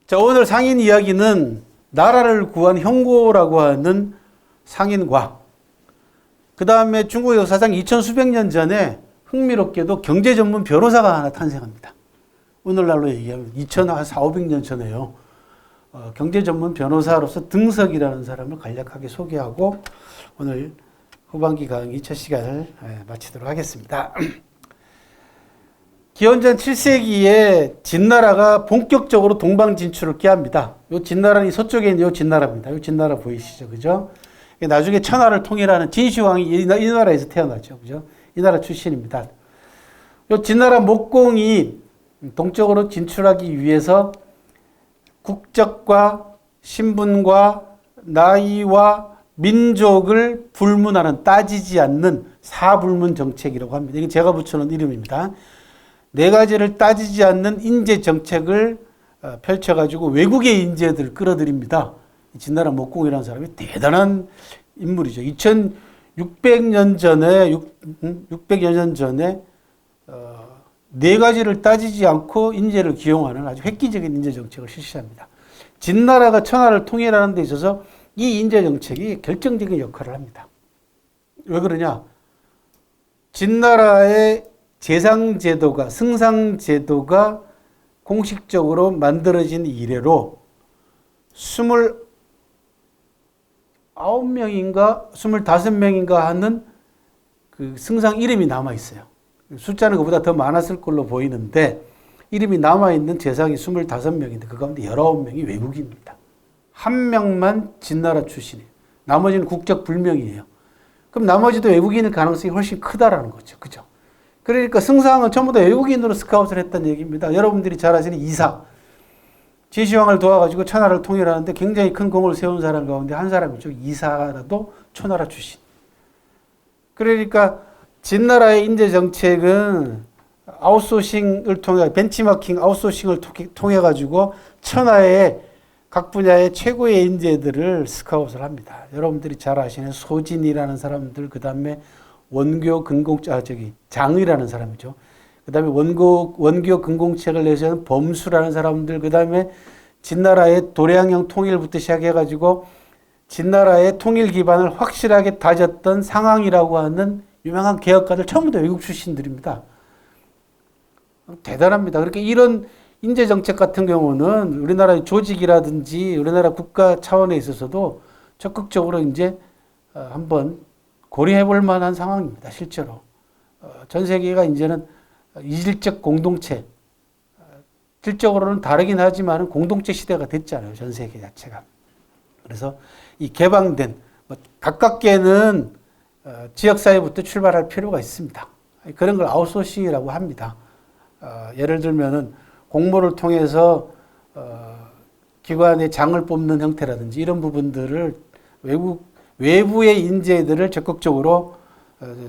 자, 오늘 상인 이야기는 나라를 구한 형고라고 하는 상인과 그 다음에 중국 역사상 2000 수백 년 전에 흥미롭게도 경제 전문 변호사가 하나 탄생합니다. 오늘날로 얘기하면 2400년 전에요. 경제 전문 변호사로서 등석이라는 사람을 간략하게 소개하고 오늘 후반기 강의 첫 시간을 마치도록 하겠습니다. 기원전 7세기에 진나라가 본격적으로 동방 진출을 꾀합니다. 요 진나라는 서쪽에 있는 요 진나라입니다. 요 진나라 보이시죠? 그죠? 나중에 천하를 통일하는 진시황이 이 나라에서 태어나죠. 그죠? 이 나라 출신입니다. 요 진나라 목공이 동쪽으로 진출하기 위해서 국적과 신분과 나이와 민족을 불문하는, 따지지 않는 사불문 정책이라고 합니다. 이게 제가 붙여놓은 이름입니다. 네 가지를 따지지 않는 인재 정책을 펼쳐가지고 외국의 인재들을 끌어들입니다. 진나라 목공이라는 사람이 대단한 인물이죠. 2600년 전에, 600여 년 전에, 네 가지를 따지지 않고 인재를 기용하는 아주 획기적인 인재 정책을 실시합니다. 진나라가 천하를 통일하는 데 있어서 이 인재 정책이 결정적인 역할을 합니다. 왜 그러냐? 진나라의 재상제도가, 승상제도가 공식적으로 만들어진 이래로 29명인가 25명인가 하는 그 승상 이름이 남아있어요. 숫자는 그보다 더 많았을 걸로 보이는데 이름이 남아있는 재상이 25명인데 그 가운데 19명이 외국인입니다. 한 명만 진나라 출신이에요. 나머지는 국적 불명이에요. 그럼 나머지도 외국인일 가능성이 훨씬 크다라는 거죠. 그죠? 그러니까 승상은 전부 다 외국인으로 스카웃을 했다는 얘기입니다. 여러분들이 잘 아시는 이사. 진시황을 도와가지고 천하를 통일하는데 굉장히 큰 공을 세운 사람 가운데 한 사람이죠. 이사라도 초나라 출신. 그러니까 진나라의 인재 정책은 아웃소싱을 통해, 벤치마킹 아웃소싱을 통해 가지고 천하의 각 분야의 최고의 인재들을 스카웃을 합니다. 여러분들이 잘 아시는 소진이라는 사람들, 그 다음에 장의라는 사람이죠. 그 다음에 원교 근공책을 내세운 범수라는 사람들, 그 다음에 진나라의 도량형 통일부터 시작해가지고 진나라의 통일 기반을 확실하게 다졌던 상황이라고 하는 유명한 개혁가들 전부 다 외국 출신들입니다. 대단합니다. 그렇게 이런 인재 정책 같은 경우는 우리나라의 조직이라든지 우리나라 국가 차원에 있어서도 적극적으로 이제 한번 고려해 볼 만한 상황입니다. 실제로. 전 세계가 이제는 이질적 공동체, 질적으로는 다르긴 하지만 공동체 시대가 됐잖아요. 전 세계 자체가. 그래서 이 개방된, 가깝게는 지역사회부터 출발할 필요가 있습니다. 그런 걸 아웃소싱이라고 합니다. 예를 들면은 공모를 통해서 기관의 장을 뽑는 형태라든지 이런 부분들을 외부의 인재들을 적극적으로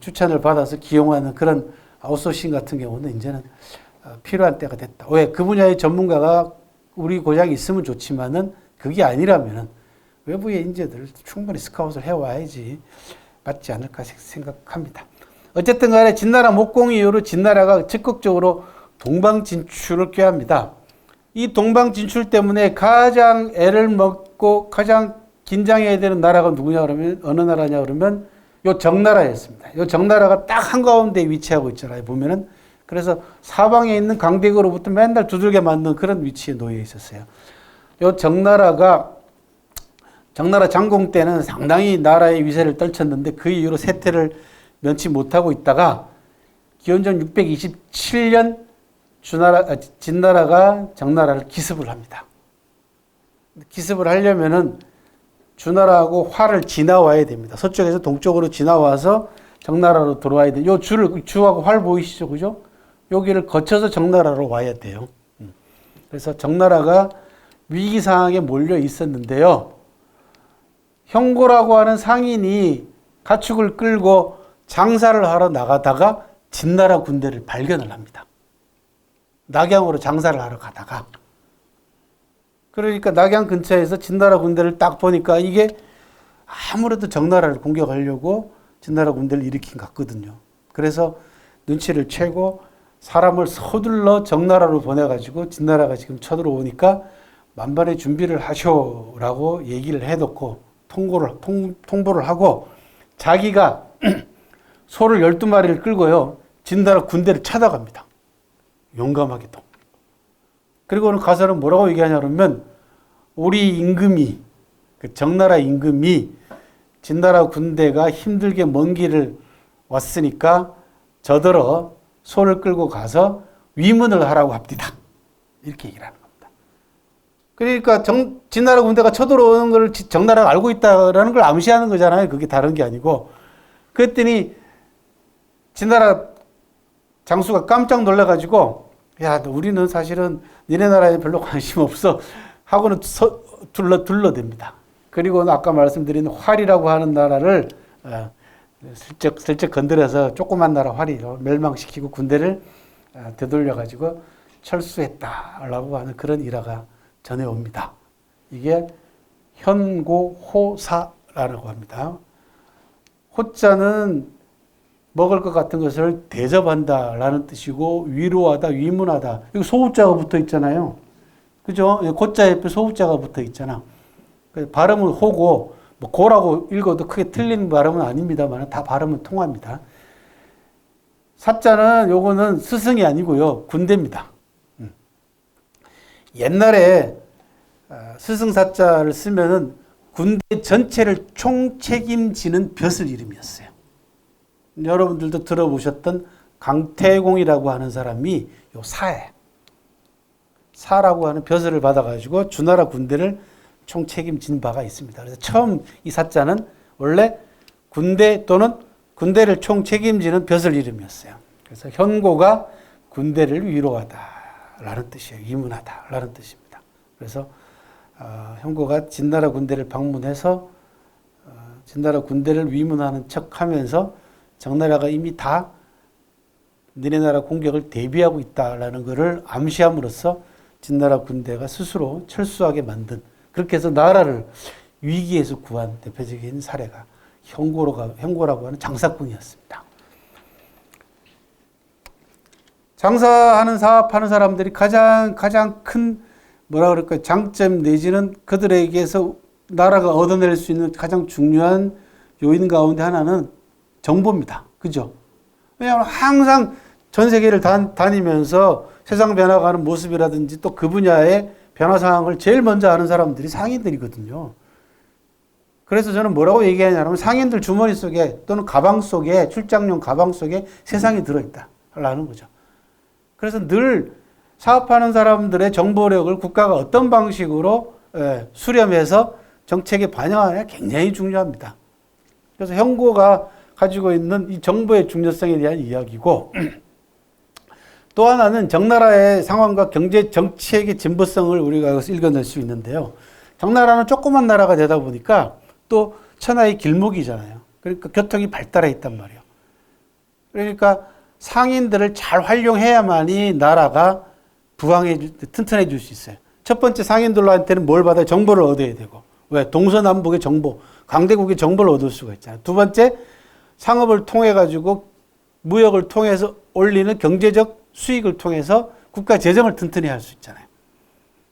추천을 받아서 기용하는 그런 아웃소싱 같은 경우는 이제는 필요한 때가 됐다. 왜? 그 분야의 전문가가 우리 고장이 있으면 좋지만은 그게 아니라면은 외부의 인재들을 충분히 스카웃을 해와야지 맞지 않을까 생각합니다. 어쨌든 간에 진나라 목공 이후로 진나라가 적극적으로 동방 진출을 꾀합니다. 이 동방 진출 때문에 가장 애를 먹고 가장 긴장해야 되는 나라가 누구냐 그러면 어느 나라냐 그러면 요 정나라였습니다. 요 정나라가 딱 한가운데 위치하고 있잖아요. 보면은 그래서 사방에 있는 강대국으로부터 맨날 두들겨 맞는 그런 위치에 놓여 있었어요. 요 정나라 장공 때는 상당히 나라의 위세를 떨쳤는데 그 이후로 세태를 면치 못하고 있다가 기원전 627년 진나라가 정나라를 기습을 합니다. 기습을 하려면은 주나라하고 활을 지나와야 됩니다. 서쪽에서 동쪽으로 지나와서 정나라로 들어와야 돼요. 요 주하고 활 보이시죠? 그죠? 여기를 거쳐서 정나라로 와야 돼요. 그래서 정나라가 위기 상황에 몰려 있었는데요. 형고라고 하는 상인이 가축을 끌고 장사를 하러 나가다가 진나라 군대를 발견을 합니다. 낙양으로 장사를 하러 가다가. 그러니까 낙양 근처에서 진나라 군대를 딱 보니까 이게 아무래도 정나라를 공격하려고 진나라 군대를 일으킨 것 같거든요. 그래서 눈치를 채고 사람을 서둘러 정나라로 보내가지고 진나라가 지금 쳐들어오니까 만반의 준비를 하쇼라고 얘기를 해놓고 통보를 하고 자기가 소를 12마리를 끌고요. 진나라 군대를 찾아갑니다. 용감하게도. 그리고는 가서는 뭐라고 얘기하냐 그러면 우리 임금이 정나라 임금이 진나라 군대가 힘들게 먼 길을 왔으니까 저더러 소를 끌고 가서 위문을 하라고 합디다. 이렇게 얘기를 하는 겁니다. 그러니까 진나라 군대가 쳐들어오는 걸 정나라가 알고 있다라는 걸 암시하는 거잖아요. 그게 다른 게 아니고. 그랬더니 진나라 장수가 깜짝 놀라가지고 야, 우리는 사실은 니네 나라에 별로 관심 없어 하고는 둘러댑니다. 그리고 아까 말씀드린 활이라고 하는 나라를 슬쩍 건드려서 조그만 나라 활이로 멸망시키고 군대를 되돌려가지고 철수했다라고 하는 그런 일화가 전해옵니다. 이게 현고호사라고 합니다. 호자는 먹을 것 같은 것을 대접한다라는 뜻이고 위로하다, 위문하다. 이거 소우자가 붙어 있잖아요. 그죠? 고자 옆에 소우자가 붙어 있잖아. 발음은 호고 뭐 고라고 읽어도 크게 틀린 발음은 아닙니다만 다 발음은 통합니다. 사자는 요거는 스승이 아니고요. 군대입니다. 옛날에 스승 사자를 쓰면은 군대 전체를 총책임지는 벼슬 이름이었어요. 여러분들도 들어보셨던 강태공이라고 하는 사람이 요 사에 사라고 하는 벼슬을 받아가지고 주나라 군대를 총책임진 바가 있습니다. 그래서 처음 이 사자는 원래 군대 또는 군대를 총책임지는 벼슬 이름이었어요. 그래서 현고가 군대를 위로하다라는 뜻이에요. 위문하다라는 뜻입니다. 그래서 현고가 진나라 군대를 방문해서 진나라 군대를 위문하는 척하면서 정나라가 이미 다 너네 나라 공격을 대비하고 있다라는 것을 암시함으로써 진나라 군대가 스스로 철수하게 만든, 그렇게 해서 나라를 위기에서 구한 대표적인 사례가 현고라고 하는 장사꾼이었습니다. 장사하는 사업하는 사람들이 가장 큰 뭐라 그럴까요? 장점 내지는 그들에게서 나라가 얻어낼 수 있는 가장 중요한 요인 가운데 하나는 정보입니다. 그죠? 왜냐하면 항상 전 세계를 다니면서 세상 변화가는 모습이라든지 또 그 분야의 변화 상황을 제일 먼저 아는 사람들이 상인들이거든요. 그래서 저는 뭐라고 얘기하냐면 상인들 주머니 속에 또는 가방 속에, 출장용 가방 속에 세상이 들어있다라는 거죠. 그래서 늘 사업하는 사람들의 정보력을 국가가 어떤 방식으로 수렴해서 정책에 반영하느냐 굉장히 중요합니다. 그래서 현고가 가지고 있는 이 정보의 중요성에 대한 이야기고, 또 하나는 정나라의 상황과 경제 정책의 진보성을 우리가 여기서 읽어낼 수 있는데요. 정나라는 조그만 나라가 되다 보니까 또 천하의 길목이잖아요. 그러니까 교통이 발달해 있단 말이에요. 그러니까 상인들을 잘 활용해야만이 나라가 튼튼해질 수 있어요. 첫 번째, 상인들한테는 뭘 받아야 정보를 얻어야 되고, 왜? 동서남북의 정보, 강대국의 정보를 얻을 수가 있잖아요. 두 번째, 상업을 통해 가지고 무역을 통해서 올리는 경제적 수익을 통해서 국가 재정을 튼튼히 할 수 있잖아요.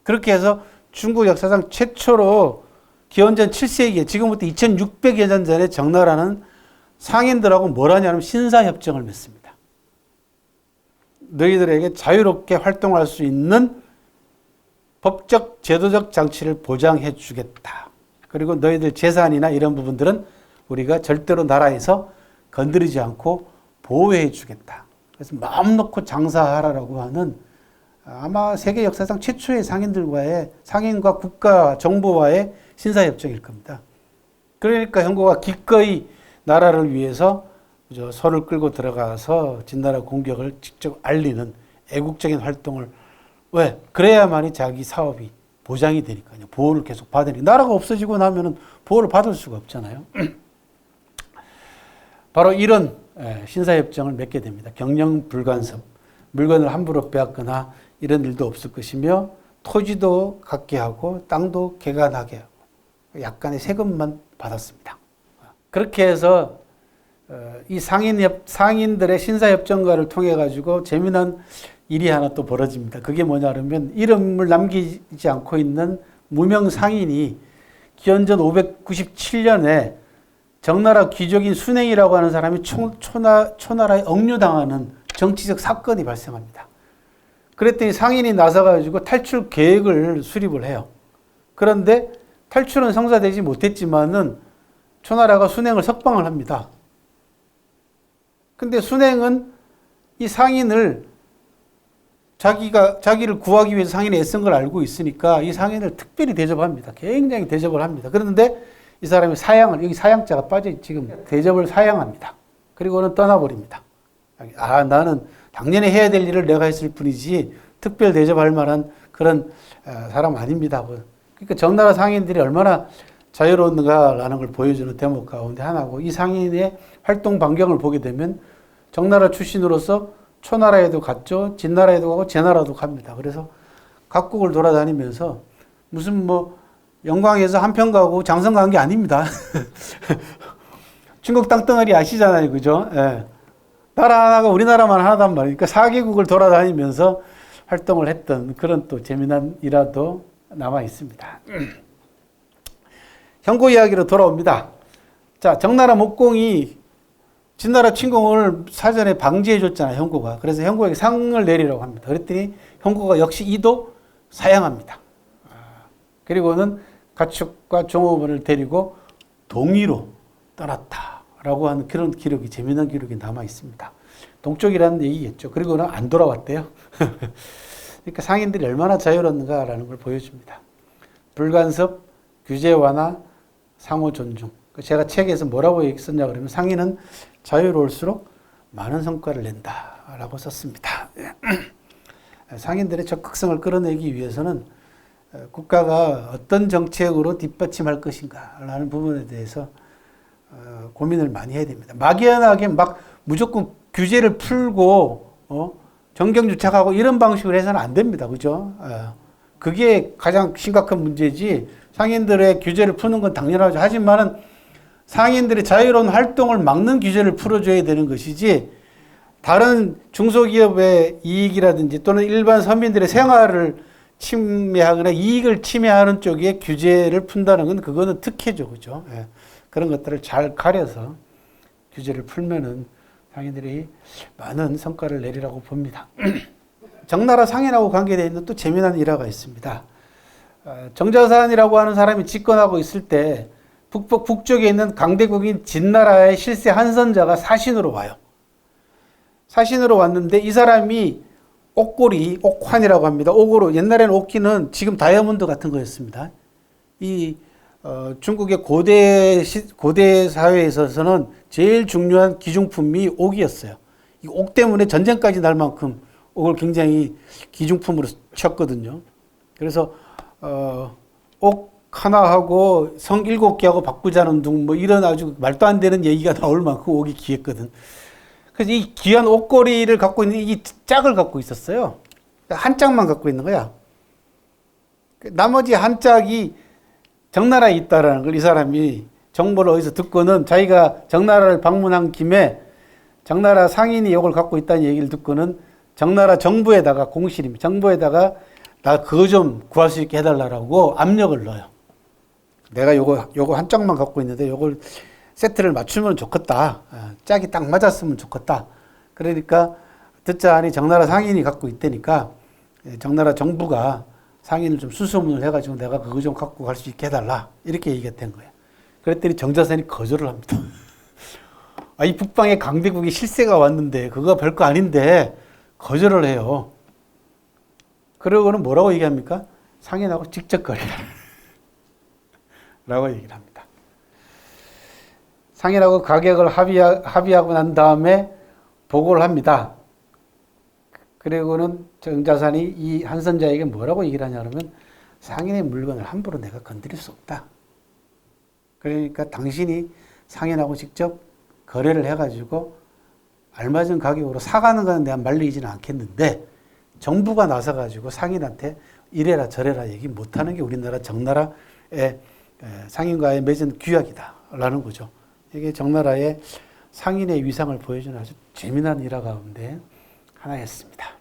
그렇게 해서 중국 역사상 최초로 기원전 7세기에 지금부터 2600여 년 전에 정나라는 상인들하고 뭘 하냐면 신사협정을 맺습니다. 너희들에게 자유롭게 활동할 수 있는 법적 제도적 장치를 보장해 주겠다. 그리고 너희들 재산이나 이런 부분들은 우리가 절대로 나라에서 건드리지 않고 보호해 주겠다. 그래서 마음 놓고 장사하라라고 하는 아마 세계 역사상 최초의 상인과 국가 정보와의 신사협정일 겁니다. 그러니까 현고가 기꺼이 나라를 위해서 소를 끌고 들어가서 진나라 공격을 직접 알리는 애국적인 활동을, 왜? 그래야만이 자기 사업이 보장이 되니까요. 보호를 계속 받으니까. 나라가 없어지고 나면은 보호를 받을 수가 없잖아요. 바로 이런 신사협정을 맺게 됩니다. 경영불간섭. 물건을 함부로 빼앗거나 이런 일도 없을 것이며 토지도 갖게 하고 땅도 개간하게 하고 약간의 세금만 받았습니다. 그렇게 해서 이 상인들의 신사협정가를 통해 가지고 재미난 일이 하나 또 벌어집니다. 그게 뭐냐 그러면 이름을 남기지 않고 있는 무명 상인이 기원전 597년에 정나라 귀족인 순행이라고 하는 사람이 초나라에 억류당하는 정치적 사건이 발생합니다. 그랬더니 상인이 나서가지고 탈출 계획을 수립을 해요. 그런데 탈출은 성사되지 못했지만은 초나라가 순행을 석방을 합니다. 근데 순행은 이 상인을 자기를 구하기 위해서 상인이 애쓴 걸 알고 있으니까 이 상인을 특별히 대접합니다. 굉장히 대접을 합니다. 그런데 이 사람이 여기 사양자가 빠져 지금 대접을 사양합니다. 그리고는 떠나버립니다. 나는 당연히 해야 될 일을 내가 했을 뿐이지 특별 대접할 만한 그런 사람 아닙니다. 그러니까 정나라 상인들이 얼마나 자유로운가라는 걸 보여주는 대목 가운데 하나고, 이 상인의 활동 반경을 보게 되면 정나라 출신으로서 초나라에도 갔죠. 진나라에도 가고 제나라도 갑니다. 그래서 각국을 돌아다니면서 무슨 영광에서 한편 가고 장성 간 게 아닙니다. 중국 땅덩어리 아시잖아요. 그죠? 예. 나라 하나가 우리나라만 하나단 말이에요. 그러니까 4개국을 돌아다니면서 활동을 했던 그런 또 재미난 일화도 남아 있습니다. 형고 이야기로 돌아옵니다. 자, 정나라 목공이 진나라 침공을 사전에 방지해 줬잖아요, 형고가. 그래서 형고에게 상을 내리라고 합니다. 그랬더니 형고가 역시 이도 사양합니다. 그리고는 가축과 종업원을 데리고 동위로 떠났다라고 하는 그런 기록이, 재미난 기록이 남아 있습니다. 동쪽이라는 얘기겠죠. 그리고는 안 돌아왔대요. 그러니까 상인들이 얼마나 자유로운가라는 걸 보여줍니다. 불간섭, 규제 완화, 상호 존중. 제가 책에서 뭐라고 썼냐 그러면 상인은 자유로울수록 많은 성과를 낸다라고 썼습니다. 상인들의 적극성을 끌어내기 위해서는 국가가 어떤 정책으로 뒷받침할 것인가라는 부분에 대해서 고민을 많이 해야 됩니다. 막연하게 막 무조건 규제를 풀고 정경유착하고 이런 방식으로 해서는 안 됩니다. 그죠? 그게 가장 심각한 문제지, 상인들의 규제를 푸는 건 당연하죠. 하지만은 상인들의 자유로운 활동을 막는 규제를 풀어줘야 되는 것이지, 다른 중소기업의 이익이라든지 또는 일반 서민들의 생활을 침해하거나 이익을 침해하는 쪽에 규제를 푼다는 건 그거는 특혜죠. 그죠? 예. 그런 것들을 잘 가려서 규제를 풀면은 상인들이 많은 성과를 내리라고 봅니다. 정나라 상인하고 관계되어 있는 또 재미난 일화가 있습니다. 정자산이라고 하는 사람이 집권하고 있을 때 북쪽에 있는 강대국인 진나라의 실세 한선자가 사신으로 와요. 사신으로 왔는데 이 사람이 옥고리, 옥환이라고 합니다. 옥으로, 옛날에는 옥기는 지금 다이아몬드 같은 거였습니다. 중국의 고대 사회에 있어서는 제일 중요한 기중품이 옥이었어요. 이 옥 때문에 전쟁까지 날 만큼 옥을 굉장히 기중품으로 쳤거든요. 그래서 옥 하나하고 성 7개하고 바꾸자는 둥 이런 아주 말도 안 되는 얘기가 나올 만큼 옥이 귀했거든. 그래서 이 귀한 옥고리를 갖고 있는 이 짝을 갖고 있었어요. 한 짝만 갖고 있는 거야. 나머지 한 짝이 정나라에 있다라는 걸 이 사람이 정보를 어디서 듣고는, 자기가 정나라를 방문한 김에 정나라 상인이 이걸 갖고 있다는 얘기를 듣고는 정나라 정부에다가, 공실입니다. 정부에다가 나 그거 좀 구할 수 있게 해달라고 압력을 넣어요. 내가 요거 한 짝만 갖고 있는데 요걸 세트를 맞추면 좋겠다. 짝이 딱 맞았으면 좋겠다. 그러니까 듣자 하니 정나라 상인이 갖고 있다니까 정나라 정부가 상인을 좀 수소문을 해가지고 내가 그거 좀 갖고 갈 수 있게 해달라. 이렇게 얘기가 된 거예요. 그랬더니 정자산이 거절을 합니다. 이 북방에 강대국이 실세가 왔는데 그거 별거 아닌데 거절을 해요. 그러고는 뭐라고 얘기합니까? 상인하고 직접 거래라. 라고 얘기를 합니다. 상인하고 가격을 합의하고 난 다음에 보고를 합니다. 그리고는 정자산이 이 한선자에게 뭐라고 얘기를 하냐 그러면, 상인의 물건을 함부로 내가 건드릴 수 없다. 그러니까 당신이 상인하고 직접 거래를 해가지고 알맞은 가격으로 사가는 건 내가 말리지는 않겠는데, 정부가 나서가지고 상인한테 이래라 저래라 얘기 못하는 게 우리나라 정나라의 상인과의 맺은 규약이다라는 거죠. 이게 정나라의 상인의 위상을 보여주는 아주 재미난 일화 가운데 하나였습니다.